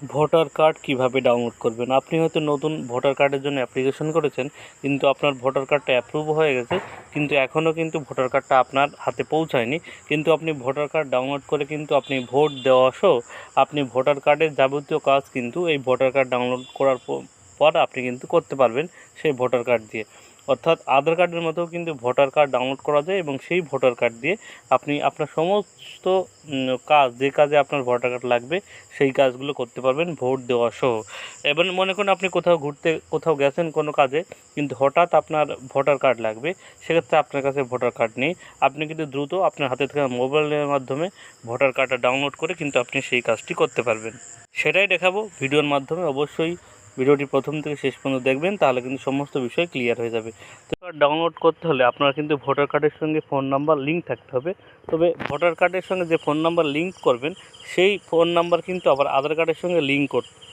Voter card কিভাবে download করবেন। আপনি হয়তো নতুন ভোটার কার্ডের জন্য অ্যাপ্লিকেশন করেছেন, কিন্তু আপনার ভোটার কার্ডটা অ্যাপ্রুভ হয়ে গেছে, কিন্তু এখনও কিন্তু ভোটার কার্ডটা আপনার হাতে পৌঁছায়নি। কিন্তু আপনি ভোটার কার্ড ডাউনলোড করে কিন্তু আপনি ভোট দেওয়া সহ আপনি ভোটার কার্ডের যাবতীয় কাজ কিন্তু এই ভোটার কার্ড ডাউনলোড করার পর আপনি কিন্তু করতে পারবেন সেই ভোটার কার্ড দিয়ে। অর্থাৎ আধার কার্ডের মতো কিন্তু ভোটার কার্ড ডাউনলোড করা যায় এবং সেই ভোটার কার্ড দিয়ে আপনি আপনার সমস্ত কাজ, যে কাজে আপনার ভোটার কার্ড লাগবে সেই কাজগুলো করতে পারবেন ভোট দেওয়া সহ। এবার মনে করুন আপনি কোথাও গেছেন কোনো কাজে, কিন্তু হঠাৎ আপনার ভোটার কার্ড লাগবে, সেক্ষেত্রে আপনার কাছে ভোটার কার্ড নেই, আপনি কিন্তু দ্রুত আপনার হাতে থাকা মোবাইলের মাধ্যমে ভোটার কার্ডটা ডাউনলোড করে কিন্তু আপনি সেই কাজটি করতে পারবেন। সেটাই দেখাবো ভিডিওর মাধ্যমে। অবশ্যই ভিডিওটি প্রথম থেকে শেষ পর্যন্ত দেখবেন, তাহলে কিন্তু সমস্ত বিষয় ক্লিয়ার হয়ে যাবে। তো ডাউনলোড করতে হলে আপনার কিন্তু ভোটার কার্ডের সঙ্গে ফোন নাম্বার লিঙ্ক থাকতে হবে। তবে ভোটার কার্ডের সঙ্গে যে ফোন নাম্বার লিঙ্ক করবেন সেই ফোন নাম্বার কিন্তু আবার আধার কার্ডের সঙ্গে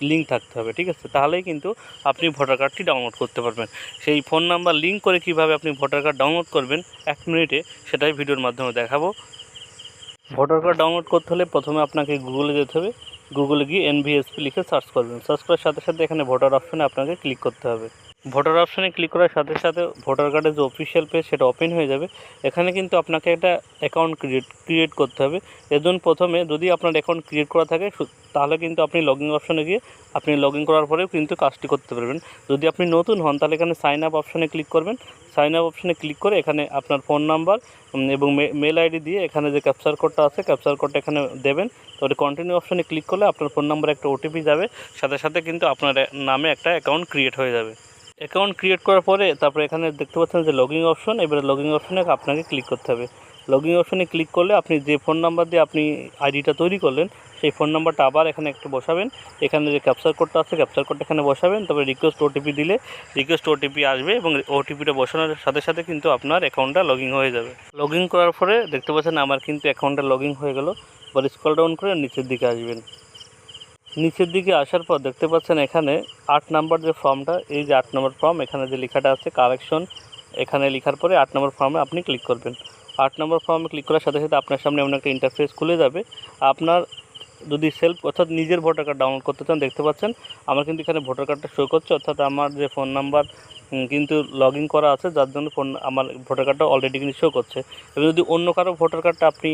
লিঙ্ক থাকতে হবে, ঠিক আছে? তাহলেই কিন্তু আপনি ভোটার কার্ডটি ডাউনলোড করতে পারবেন। সেই ফোন নাম্বার লিঙ্ক করে কীভাবে আপনি ভোটার কার্ড ডাউনলোড করবেন 1 মিনিটে, সেটাই ভিডিওর মাধ্যমে দেখাবো। ভোটার কার্ড ডাউনলোড করতে হলে প্রথমে আপনাকে গুগলে যেতে হবে। গুগলে গিয়ে এনভিএসপি লিখে সার্চ করবেন। সার্চ করার সাথে সাথে এখানে ভোটার অপশনে আপনাকে ক্লিক করতে হবে। ভোটার অপশনে ক্লিক করার সাথে সাথে ভোটার কার্ডের যে অফিসিয়াল পেজ সেটা ওপেন হয়ে যাবে। এখানে কিন্তু আপনাকে একটা অ্যাকাউন্ট ক্রিয়েট করতে হবে। এর জন্য প্রথমে যদি আপনার অ্যাকাউন্ট ক্রিয়েট করা থাকে তাহলে কিন্তু আপনি লগইন অপশনে গিয়ে আপনি লগইন করার পরেও কিন্তু কাজটি করতে পারবেন। যদি আপনি নতুন হন তাহলে এখানে সাইন আপ অপশনে ক্লিক করবেন। সাইন আপ অপশনে ক্লিক করে এখানে আপনার ফোন নাম্বার এবং মেল আইডি দিয়ে এখানে যে ক্যাপচার কোডটা আছে ক্যাপচার কোডটা এখানে দেবেন। তাহলে কন্টিনিউ অপশনে ক্লিক করলে আপনার ফোন নাম্বারে একটা ওটিপি যাবে, সাথে সাথে কিন্তু আপনার নামে একটা অ্যাকাউন্ট ক্রিয়েট হয়ে যাবে। অ্যাকাউন্ট ক্রিয়েট করার পরে তারপরে এখানে দেখতে পাচ্ছেন যে লগইন অপশন, এবারে লগইন অপশনে আপনাকে ক্লিক করতে হবে। লগইন অপশনে ক্লিক করলে আপনি যে ফোন নাম্বার দিয়ে আপনি আইডিটা তৈরি করলেন সেই ফোন নাম্বারটা আবার এখানে একটু বসাবেন। এখানে যে ক্যাপচার কোডটা আছে ক্যাপচার কোডটা এখানে বসাবেন। তবে রিকোয়েস্ট ওটিপি দিলে রিকোয়েস্ট ওটিপি আসবে এবং ওটিপিটা বসানোর সাথে সাথে কিন্তু আপনার অ্যাকাউন্টটা লগইন হয়ে যাবে। লগইন করার পরে দেখতে পাচ্ছেন আমার কিন্তু অ্যাকাউন্টটা লগইন হয়ে গেল। এবার স্ক্রল ডাউন করে নিচের দিকে আসবেন। নিচের দিকে আসার পর দেখতে পাচ্ছেন এখানে 8 নাম্বার যে ফর্মটা, এই যে 8 নম্বর ফর্ম, এখানে যে লেখাটা আছে কারেকশন, এখানে লেখার পরে 8 নম্বর ফর্মে আপনি ক্লিক করবেন। 8 নম্বর ফর্মে ক্লিক করার সাথে সাথে আপনার সামনে এমন একটা ইন্টারফেস খুলে যাবে। আপনার যদি সেলফ অর্থাৎ নিজের ভোটার কার্ড ডাউনলোড করতে চান, দেখতে পাচ্ছেন আমার কিন্তু এখানে ভোটার কার্ডটা শো করছে, অর্থাৎ আমার যে ফোন নাম্বার কিন্তু লগইন করা আছে, যার জন্য আমার ভোটার কার্ডটা অলরেডি কিন্তু শো করছে। এবার যদি অন্য কারো ভোটার কার্ডটা আপনি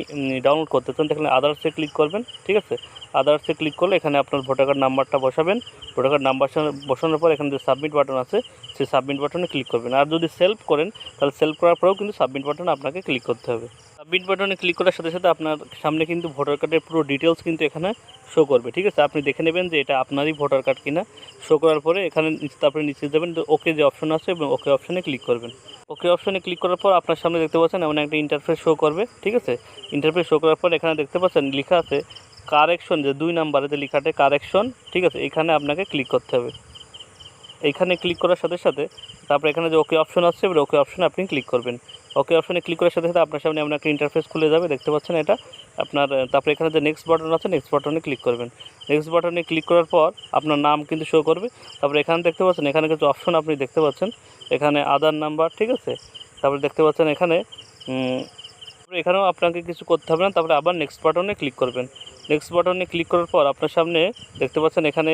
ডাউনলোড করতে চান, তাহলে আদার্সে ক্লিক করবেন, ঠিক আছে? আদার্সে ক্লিক করলে এখানে আপনার ভোটার কার্ড নাম্বারটা বসাবেন। ভোটার কার্ড নাম্বার বসানোর পর এখানে যে সাবমিট বাটন আছে সেই সাবমিট বাটনে ক্লিক করবেন। আর যদি সেলফ করেন তাহলে সেলফ করার পরেও কিন্তু সাবমিট বাটনে আপনাকে ক্লিক করতে হবে। সাবমিট বাটনে ক্লিক করার সাথে সাথে আপনার সামনে কিন্তু ভোটার কার্ডের পুরো ডিটেলস কিন্তু এখানে শো করবে, ঠিক আছে? আপনি দেখে নেবেন যে এটা আপনারই ভোটার কার্ড কিনা। শো করার পরে এখানে তারপরে নিচে যাবেন, ওকে যে অপশন আছে এবং ওকে অপশনে ক্লিক করবেন। ওকে অপশনে ক্লিক করার পর আপনার সামনে দেখতে পাচ্ছেন এমন একটা ইন্টারফেস শো করবে, ঠিক আছে? ইন্টারফেস শো করার পর এখানে দেখতে পাচ্ছেন লেখা আছে কারেকশন, যে 2 নাম্বারে যে লেখাটা কারেকশন, ঠিক আছে? এখানে আপনাকে ক্লিক করতে হবে। এইখানে ক্লিক করার সাথে সাথে তারপরে এখানে যে ওকে অপশন আছে এবার ওকে অপশনে আপনি ক্লিক করবেন। ওকে অপশনে ক্লিক করার সাথে সাথে আপনার সামনে এমন একটা ইন্টারফেস খুলে যাবে, দেখতে পাচ্ছেন এটা আপনার। তারপরে এখানে যে নেক্সট বাটন আছে নেক্সট বাটনে ক্লিক করবেন। নেক্সট বাটনে ক্লিক করার পর আপনার নাম কিন্তু শো করবে। তারপরে এখানে দেখতে পাচ্ছেন এখানে কিছু অপশন আপনি দেখতে পাচ্ছেন, এখানে আধার নাম্বার, ঠিক আছে? তারপরে দেখতে পাচ্ছেন এখানেও আপনাকে কিছু করতে হবে না। তারপরে আবার নেক্সট বাটনে ক্লিক করবেন। নেক্সট বাটনে ক্লিক করার পর আপনার সামনে দেখতে পাচ্ছেন এখানে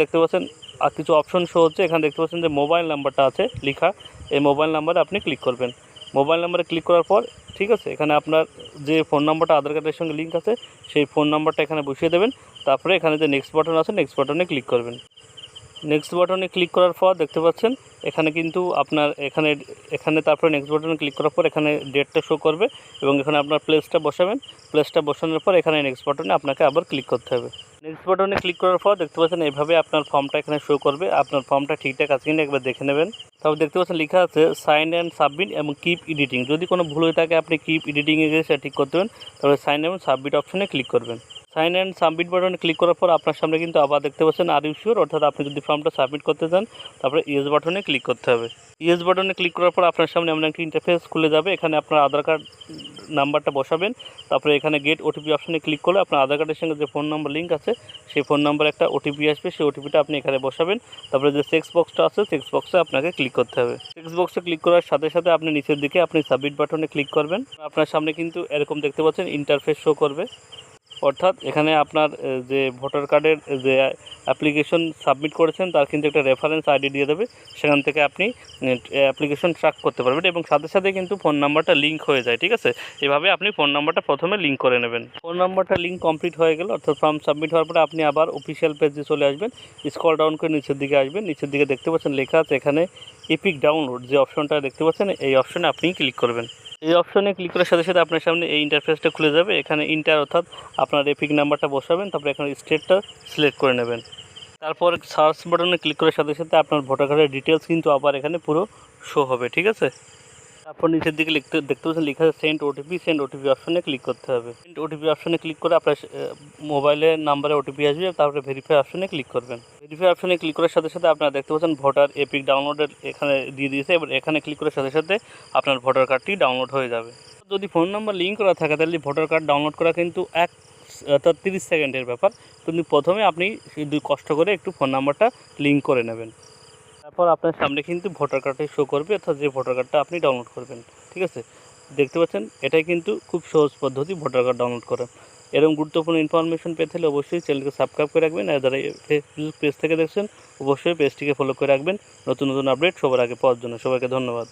দেখতে পাচ্ছেন আর কিছু অপশন শো হচ্ছে। এখানে দেখতে পাচ্ছেন যে মোবাইল নাম্বারটা আছে লেখা, এই মোবাইল নাম্বারে আপনি ক্লিক করবেন। মোবাইল নাম্বারে ক্লিক করার পর, ঠিক আছে, এখানে আপনার যে ফোন নাম্বারটা আধার কার্ডের সঙ্গে লিঙ্ক আছে সেই ফোন নাম্বারটা এখানে বসিয়ে দেবেন। তারপরে এখানে যে নেক্সট বাটন আছে নেক্সট বাটনে ক্লিক করবেন। নেক্সট বাটনে ক্লিক করার পর দেখতে পাচ্ছেন এখানে কিন্তু আপনার এখানে তারপরে নেক্সট বাটনে ক্লিক করার পর এখানে ডেটটা শো করবে এবং এখানে আপনার প্লেসটা বসাবেন। প্লেসটা বসানোর পর এখানে নেক্সট বাটনে আপনাকে আবার ক্লিক করতে হবে। নেক্সট বাটনে ক্লিক করার পর দেখতে পাচ্ছেন এইভাবে আপনার ফর্মটা এখানে শো করবে। আপনার ফর্মটা ঠিকঠাক আছে কিনা একবার দেখে নেবেন। তারপর দেখতে পাচ্ছেন লেখা আছে সাইন অ্যান্ড সাবমিট এবং কিপ এডিটিং। যদি কোনো ভুল হয়ে থাকে আপনি কিপ এডিটিংয়ে গিয়ে সেটা ঠিক করতে পারেন। তাহলে সাইন এবং সাবমিট অপশনে ক্লিক করবেন। সাইন অ্যান্ড সাবমিট বাটনে ক্লিক করার পর আপনার সামনে কিন্তু আবার দেখতে পাচ্ছেন আর ইউ শিওর, অর্থাৎ আপনি যদি ফর্মটা সাবমিট করতে চান তারপরে ইয়েস বাটনে ক্লিক করতে হবে। ইয়েস বাটনে ক্লিক করার পর আপনার সামনে এমন একটা ইন্টারফেস খুলে যাবে। এখানে আপনার আধার কার্ড নাম্বারটা বসাবেন। তারপরে এখানে গেট ওটিপি অপশনে ক্লিক করলে আপনার আধার কার্ডের সঙ্গে যে ফোন নাম্বার লিঙ্ক আছে সেই ফোন নাম্বারে একটা ওটিপি আসবে, সেই ওটিপিটা আপনি এখানে বসাবেন। তারপরে যে টেক্সট বক্সটা আছে টেক্সট বক্সে আপনাকে ক্লিক করতে হবে। টেক্সট বক্সে ক্লিক করার সাথে সাথে আপনি নিচের দিকে আপনি সাবমিট বাটনে ক্লিক করবেন। আপনার সামনে কিন্তু এরকম দেখতে পাচ্ছেন ইন্টারফেস শো করবে। অর্থাৎ এখানে আপনার যে ভোটার কার্ডের যে অ্যাপ্লিকেশন সাবমিট করেছেন তার কিন্তু একটা রেফারেন্স আইডি দিয়ে দেবে, সেখান থেকে আপনি অ্যাপ্লিকেশন ট্র্যাক করতে পারবেন এবং সাথে সাথে কিন্তু ফোন নাম্বারটা লিঙ্ক হয়ে যায়। ঠিক আছে, এভাবে আপনি ফোন নাম্বারটা প্রথমে লিঙ্ক করে নেবেন। ফোন নাম্বারটা লিঙ্ক কমপ্লিট হয়ে গেল, অর্থাৎ ফর্ম সাবমিট হওয়ার পরে আপনি আবার অফিসিয়াল পেজে চলে আসবেন। স্ক্রল ডাউন করে নিচের দিকে আসবেন, নিচের দিকে দেখতে পাচ্ছেন লেখা আছে এখানে এপিক ডাউনলোড, যে অপশনটা দেখতে পাচ্ছেন এই অপশনে আপনি ক্লিক করবেন। এই অপশনে ক্লিক করার সাথে সাথে আপনার সামনে এই ইন্টারফেসটা খুলে যাবে। এখানে ইন্টার অর্থাৎ আপনার এপিক নাম্বারটা বসাবেন, তারপরে এখানে স্টেটটা সিলেক্ট করে নেবেন। তারপর সার্চ বাটনে ক্লিক করার সাথে সাথে আপনার ভোটার কার্ডের ডিটেলস কিন্তু আবার এখানে পুরো শো হবে। ঠিক আছে, তারপর নিচের দিকে দেখতে পাচ্ছেন লেখা আছে সেন্ড ওটিপি অপশনে ক্লিক করতে হবে। সেন্ড ওটিপি অপশনে ক্লিক করে আপনার মোবাইলের নাম্বারে ওটিপি আসবে, তারপরে ভেরিফাই অপশনে ক্লিক করবেন। ভেরিফাই অপশনে ক্লিক করার সাথে সাথে আপনারা দেখতে পাচ্ছেন ভোটার এপিক ডাউনলোডের এখানে দিয়ে দিয়েছে। এবার এখানে ক্লিক করার সাথে সাথে আপনার ভোটার কার্ডটি ডাউনলোড হয়ে যাবে। যদি ফোন নাম্বার লিঙ্ক করা থাকে তাহলে ভোটার কার্ড ডাউনলোড করা কিন্তু অর্থাৎ 30 সেকেন্ডের ব্যাপার। কিন্তু প্রথমে আপনি কষ্ট করে একটু ফোন নাম্বারটা লিঙ্ক করে নেবেন, তারপর আপনার সামনে কিন্তু ভোটার কার্ডটি শো করবে, অর্থাৎ যে ভোটার কার্ডটা আপনি ডাউনলোড করবেন। ঠিক আছে, দেখতে পাচ্ছেন এটাই কিন্তু খুব সহজ পদ্ধতি ভোটার কার্ড ডাউনলোড করা। এরকম গুরুত্বপূর্ণ ইনফরমেশন পেতে হলে অবশ্যই চ্যানেলকে সাবস্ক্রাইব করে রাখবেন, আর যারা ফেসবুক পেজ থেকে দেখছেন অবশ্যই পেজটিকে ফলো করে রাখবেন নতুন নতুন আপডেট সবার আগে পাওয়ার জন্য। সবাইকে ধন্যবাদ।